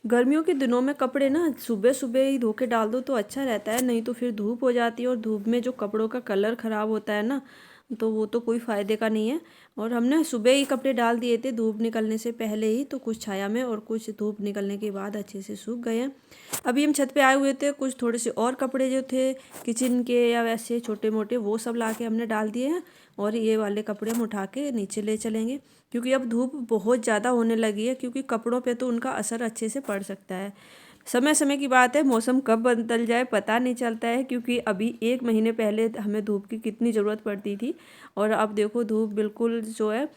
गर्मियों के दिनों में कपड़े ना सुबह सुबह ही धो के डाल दो तो अच्छा रहता है, नहीं तो फिर धूप हो जाती है और धूप में जो कपड़ों का कलर ख़राब होता है ना, तो वो तो कोई फ़ायदे का नहीं है। और हमने सुबह ही कपड़े डाल दिए थे धूप निकलने से पहले ही, तो कुछ छाया में और कुछ धूप निकलने के बाद अच्छे से सूख गए हैं। अभी हम छत पे आए हुए थे, कुछ थोड़े से और कपड़े जो थे किचन के या वैसे छोटे मोटे वो सब ला के हमने डाल दिए हैं, और ये वाले कपड़े हम उठा के नीचे ले चलेंगे क्योंकि अब धूप बहुत ज़्यादा होने लगी है, क्योंकि कपड़ों पे तो उनका असर अच्छे से पड़ सकता है। समय समय की बात है, मौसम कब बदल जाए पता नहीं चलता है, क्योंकि अभी 1 महीने पहले हमें धूप की कितनी ज़रूरत पड़ती थी और अब देखो धूप बिल्कुल जो है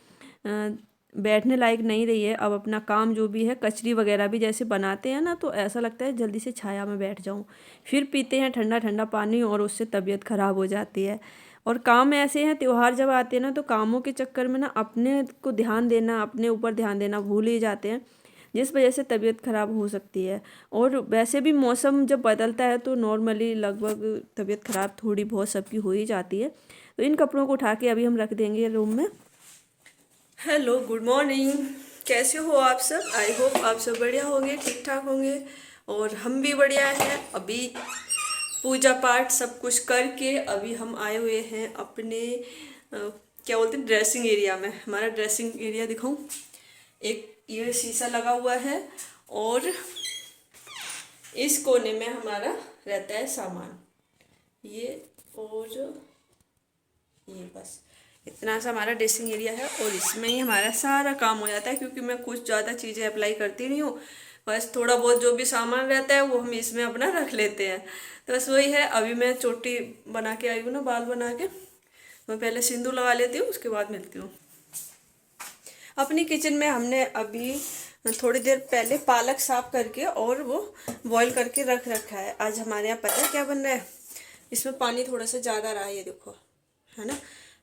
बैठने लायक नहीं रही है। अब अपना काम जो भी है, कचरी वगैरह भी जैसे बनाते हैं ना, तो ऐसा लगता है जल्दी से छाया में बैठ जाऊं। फिर पीते हैं ठंडा ठंडा पानी और उससे तबीयत ख़राब हो जाती है। और काम ऐसे हैं, त्योहार जब आते हैं ना, तो कामों के चक्कर में ना अपने को ध्यान देना, अपने ऊपर ध्यान देना भूल ही जाते हैं, जिस वजह से तबीयत ख़राब हो सकती है। और वैसे भी मौसम जब बदलता है तो नॉर्मली लगभग तबीयत ख़राब थोड़ी बहुत सबकी हो ही जाती है। तो इन कपड़ों को उठा के अभी हम रख देंगे रूम में। Hello, good morning. कैसे हो आप सब? आई होप आप सब बढ़िया होंगे, ठीक ठाक होंगे, और हम भी बढ़िया हैं। अभी पूजा पाठ सब कुछ करके अभी हम आए हुए हैं अपने क्या बोलते हैं, ड्रेसिंग एरिया में। हमारा ड्रेसिंग एरिया दिखाऊं, एक ये शीशा लगा हुआ है और इस कोने में हमारा रहता है सामान, ये और ये बस इतना सा हमारा ड्रेसिंग एरिया है। और इसमें ही हमारा सारा काम हो जाता है, क्योंकि मैं कुछ ज़्यादा चीज़ें अप्लाई करती नहीं हूँ, बस थोड़ा बहुत जो भी सामान रहता है वो हम इसमें अपना रख लेते हैं। तो बस वही है। अभी मैं चोटी बना के आई हूँ ना, बाल बना के, मैं पहले सिंदूर लगा लेती हूँ, उसके बाद मिलती हूँ। अपनी किचन में हमने अभी थोड़ी देर पहले पालक साफ करके और वो बॉईल करके रख रखा है। आज हमारे यहाँ पता है क्या बन रहा है, इसमें पानी थोड़ा सा ज़्यादा रहा है, ये देखो, है ना।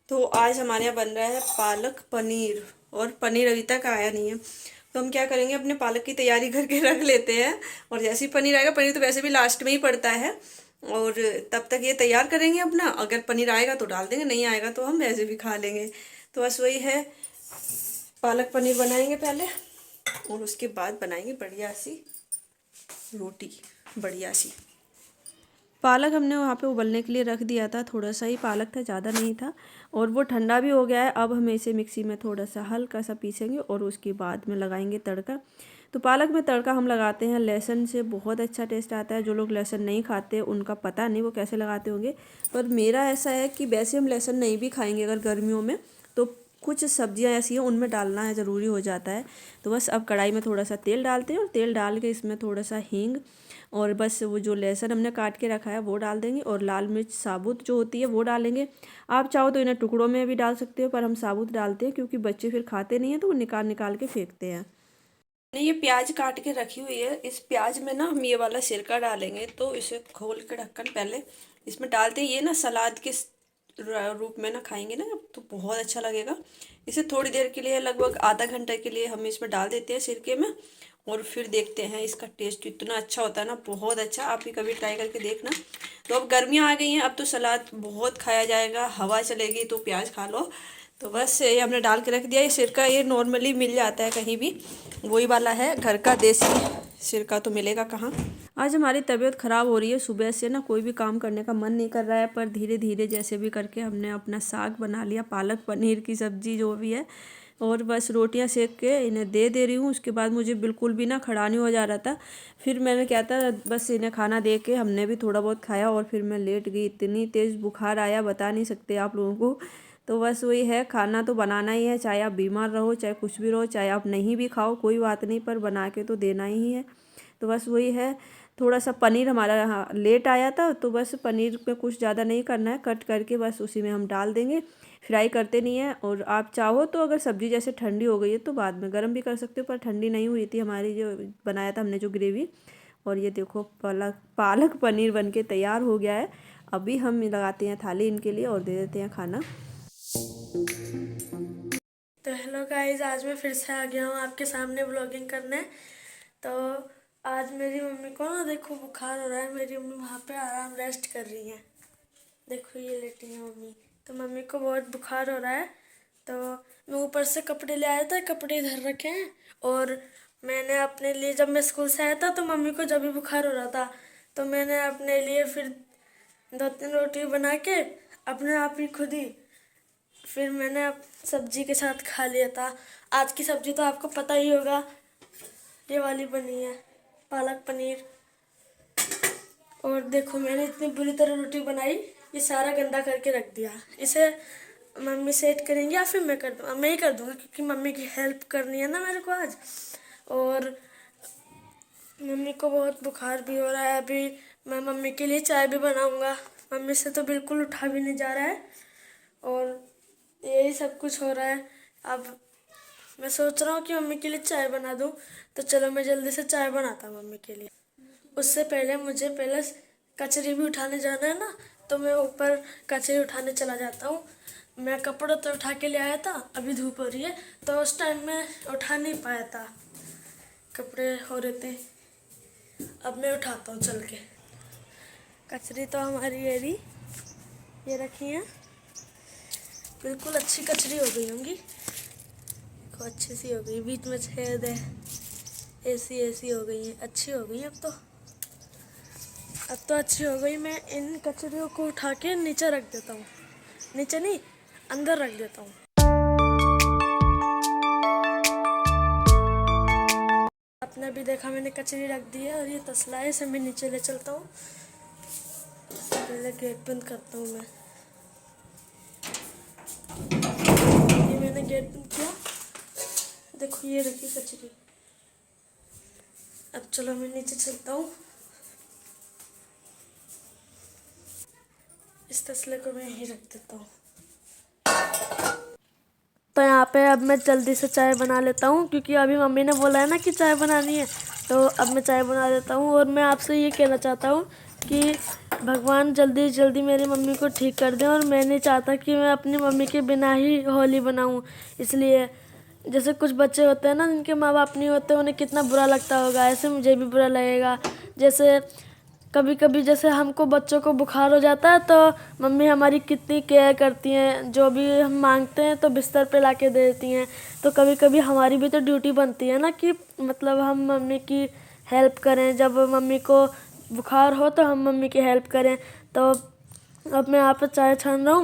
तो आज हमारे यहाँ बन रहा है पालक पनीर, और पनीर अभी तक आया नहीं है। तो हम क्या करेंगे, अपने पालक की तैयारी करके रख लेते हैं, और जैसे ही पनीर आएगा, पनीर तो वैसे भी लास्ट में ही पड़ता है, और तब तक ये तैयार करेंगे अपना। अगर पनीर आएगा तो डाल देंगे, नहीं आएगा तो हम वैसे भी खा लेंगे। तो बस वही है, पालक पनीर बनाएंगे पहले, और उसके बाद बनाएंगे बढ़िया सी रोटी, बढ़िया सी। पालक हमने वहाँ पे उबलने के लिए रख दिया था, थोड़ा सा ही पालक था, ज़्यादा नहीं था, और वो ठंडा भी हो गया है। अब हम इसे मिक्सी में थोड़ा सा हल्का सा पीसेंगे और उसके बाद में लगाएंगे तड़का। तो पालक में तड़का हम लगाते हैं लहसुन से, बहुत अच्छा टेस्ट आता है। जो लोग लहसुन नहीं खाते उनका पता नहीं वो कैसे लगाते होंगे, पर मेरा ऐसा है कि वैसे हम लहसुन नहीं भी खाएंगे अगर गर्मियों में, तो कुछ सब्जियां ऐसी हैं उनमें डालना है, ज़रूरी हो जाता है। तो बस अब कढ़ाई में थोड़ा सा तेल डालते हैं, और तेल डाल के इसमें थोड़ा सा हींग, और बस वो जो लहसुन हमने काट के रखा है वो डाल देंगे, और लाल मिर्च साबुत जो होती है वो डालेंगे। आप चाहो तो इन्हें टुकड़ों में भी डाल सकते हो, पर हम साबुत डालते हैं क्योंकि बच्चे फिर खाते नहीं हैं, तो वो निकाल निकाल के फेंकते हैं। ये प्याज काट के रखी हुई है, इस प्याज में ना हम ये वाला सिरका डालेंगे। तो इसे खोल के ढक्कन पहले इसमें डालते हैं, ये ना सलाद के रूप में ना खाएंगे ना तो बहुत अच्छा लगेगा। इसे थोड़ी देर के लिए, लगभग आधा घंटे के लिए हम इसमें डाल देते हैं सिरके में, और फिर देखते हैं। इसका टेस्ट इतना अच्छा होता है ना, बहुत अच्छा, आप भी कभी ट्राई करके देखना। तो अब गर्मियाँ आ गई हैं, अब तो सलाद बहुत खाया जाएगा, हवा चलेगी तो प्याज खा लो। तो बस ये हमने डाल के रख दिया। ये सिरका ये नॉर्मली मिल जाता है कहीं भी, वही वाला है, घर का देसी सिरका तो मिलेगा कहाँ। आज हमारी तबीयत ख़राब हो रही है, सुबह से ना कोई भी काम करने का मन नहीं कर रहा है, पर धीरे धीरे जैसे भी करके हमने अपना साग बना लिया, पालक पनीर की सब्ज़ी जो भी है, और बस रोटियां सेक के इन्हें दे रही हूँ। उसके बाद मुझे बिल्कुल भी ना खड़ा नहीं हो जा रहा था, फिर मैंने क्या था, बस इन्हें खाना दे के हमने भी थोड़ा बहुत खाया और फिर मैं लेट गई। इतनी तेज़ बुखार आया, बता नहीं सकते आप लोगों को। तो बस वही है, खाना तो बनाना ही है, चाहे आप बीमार रहो, चाहे कुछ भी रहो, चाहे आप नहीं भी खाओ कोई बात नहीं, पर बना के तो देना ही है। तो बस वही है। थोड़ा सा पनीर हमारा यहाँ लेट आया था, तो बस पनीर पे कुछ ज़्यादा नहीं करना है, कट करके बस उसी में हम डाल देंगे, फ्राई करते नहीं है। और आप चाहो तो अगर सब्ज़ी जैसे ठंडी हो गई है तो बाद में गर्म भी कर सकते हो, पर ठंडी नहीं हुई थी हमारी जो बनाया था हमने जो ग्रेवी। और ये देखो पालक पालक पनीर बन के तैयार हो गया है। अभी हम लगाते हैं थाली इनके लिए और दे देते हैं खाना। तो हेलो गाइस, आज मैं फिर से आ गया हूँ आपके सामने व्लॉगिंग करने। तो आज मेरी मम्मी को ना देखो बुखार हो रहा है, मेरी मम्मी वहाँ पे आराम रेस्ट कर रही है। देखो ये लेटी है मम्मी, तो मम्मी को बहुत बुखार हो रहा है। तो मैं ऊपर से कपड़े ले आया था, कपड़े इधर रखे हैं, और मैंने अपने लिए, जब मैं स्कूल से आया था तो मम्मी को जब भी बुखार हो रहा था तो मैंने अपने लिए फिर 2-3 रोटी बना के अपने आप ही खुद ही फिर मैंने सब्जी के साथ खा लिया था। आज की सब्जी तो आपको पता ही होगा, ये वाली बनी है पालक पनीर। और देखो मैंने इतनी बुरी तरह रोटी बनाई, ये सारा गंदा करके रख दिया। इसे मम्मी सेट करेंगी या फिर मैं कर दूँगा? मैं ही कर दूँगा क्योंकि मम्मी की हेल्प करनी है ना मेरे को आज। और मम्मी को बहुत बुखार भी हो रहा है। अभी मैं मम्मी के लिए चाय भी बनाऊँगा। मम्मी से तो बिल्कुल उठा भी नहीं जा रहा है और यही सब कुछ हो रहा है। अब मैं सोच रहा हूँ कि मम्मी के लिए चाय बना दूँ, तो चलो मैं जल्दी से चाय बनाता हूँ मम्मी के लिए। उससे पहले मुझे पहले कचरी भी उठाने जाना है ना, तो मैं ऊपर कचरी उठाने चला जाता हूँ। मैं कपड़ा तो उठा के ले आया था, अभी धूप हो रही है तो उस टाइम में उठा नहीं पाया था, कपड़े हो रहे थे। अब मैं उठाता हूँ चल के। कचरी तो हमारी ये रखी है, बिल्कुल अच्छी कचरी हो गई होंगी, अच्छी सी हो गई, बीच में छेद है, ऐसी हो गई है, अच्छी हो गई अब तो अच्छी हो गई। मैं इन कचरियों को उठा के नीचे रख देता हूँ, नीचे नहीं अंदर रख देता हूँ। आपने भी देखा मैंने कचरी रख दी है और ये तसला है, इसे मैं नीचे ले चलता हूँ। पहले गेट बंद करता हूँ मैं। ये मैंने गेट बंद किया, देखो ये रखी कचरी। अब चलो मैं नीचे चलता हूँ। इस तसले को मैं यहीं रख देता हूँ। तो यहाँ पे अब मैं जल्दी से चाय बना लेता हूँ क्योंकि अभी मम्मी ने बोला है ना कि चाय बनानी है, तो अब मैं चाय बना लेता हूँ। और मैं आपसे ये कहना चाहता हूँ कि भगवान जल्दी जल्दी मेरी मम्मी को ठीक कर दें। और मैं नहीं चाहता कि मैं अपनी मम्मी के बिना ही होली बनाऊँ। इसलिए जैसे कुछ बच्चे होते हैं ना जिनके माँ बाप नहीं होते, उन्हें कितना बुरा लगता होगा, ऐसे मुझे भी बुरा लगेगा। जैसे कभी कभी जैसे हमको बच्चों को बुखार हो जाता है तो मम्मी हमारी कितनी केयर करती हैं, जो भी हम मांगते हैं तो बिस्तर पे लाके दे देती हैं। तो कभी कभी हमारी भी तो ड्यूटी बनती है ना कि मतलब हम मम्मी की हेल्प करें। जब मम्मी को बुखार हो तो हम मम्मी की हेल्प करें। तो अब मैं यहाँ पे चाय छान रहा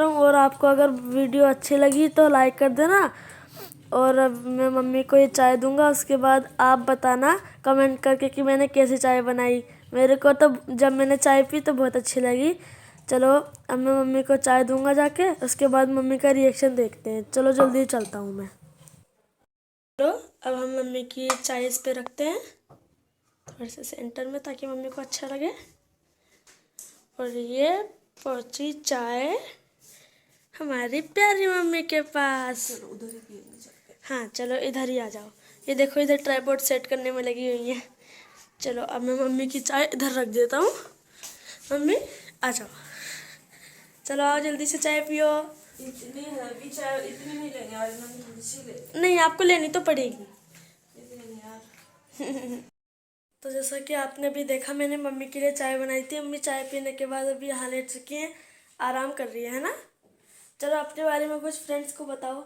हूँ और आपको अगर वीडियो अच्छी लगी तो लाइक कर देना। और अब मैं मम्मी को ये चाय दूंगा, उसके बाद आप बताना कमेंट करके कि मैंने कैसी चाय बनाई। मेरे को तो जब मैंने चाय पी तो बहुत अच्छी लगी। चलो अब मैं मम्मी को चाय दूंगा जाके, उसके बाद मम्मी का रिएक्शन देखते हैं। चलो जल्दी चलता हूँ मैं। चलो अब हम मम्मी की चाय इस पे रखते हैं थोड़े से सेंटर में ताकि मम्मी को अच्छा लगे। और ये पहुंची चाय हमारी प्यारी मम्मी के पास। हाँ चलो इधर ही आ जाओ। ये देखो इधर ट्राइपॉड सेट करने में लगी हुई है। चलो अब मैं मम्मी की चाय इधर रख देता हूँ। मम्मी आ जाओ, चलो आओ जल्दी से चाय पियो। इतनी हैवी चाय इतनी नहीं लेंगे आज, हम थोड़ी सी ले। नहीं आपको लेनी तो पड़ेगी। इतनी यार। तो जैसा कि आपने भी देखा मैंने मम्मी के लिए चाय बनाई थी। मम्मी चाय पीने के बाद अभी यहाँ लेट चुकी हैं, आराम कर रही है ना। चलो अपने बारे में कुछ फ्रेंड्स को बताओ।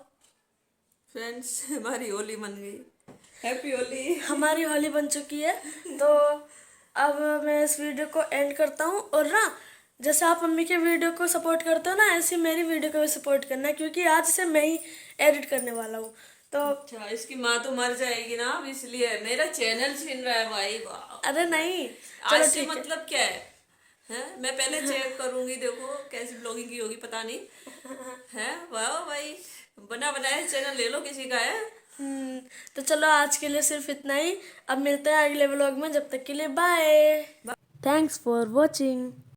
फ्रेंड्स हमारी होली बन गई, हैप्पी होली। हमारी होली बन चुकी है। तो अब मैं इस वीडियो को एंड करता हूँ। और ना जैसे आप मम्मी के वीडियो को सपोर्ट करते हो ना, ऐसे मेरी वीडियो को भी सपोर्ट करना, क्योंकि आज से मैं ही एडिट करने वाला हूँ। तो अच्छा इसकी माँ तो मर जाएगी ना, अब इसलिए मेरा चैनल छीन रहा है भाई। वाह अरे नहीं आज चलो से ठीक है। मतलब क्या है मैं पहले चेक करूंगी, देखो कैसी ब्लॉगिंग की होगी पता नहीं है। वाह भाई बना बनाया चैनल ले लो किसी का है। तो चलो आज के लिए सिर्फ इतना ही। अब मिलते हैं अगले व्लॉग में, जब तक के लिए बाय। Thanks for watching.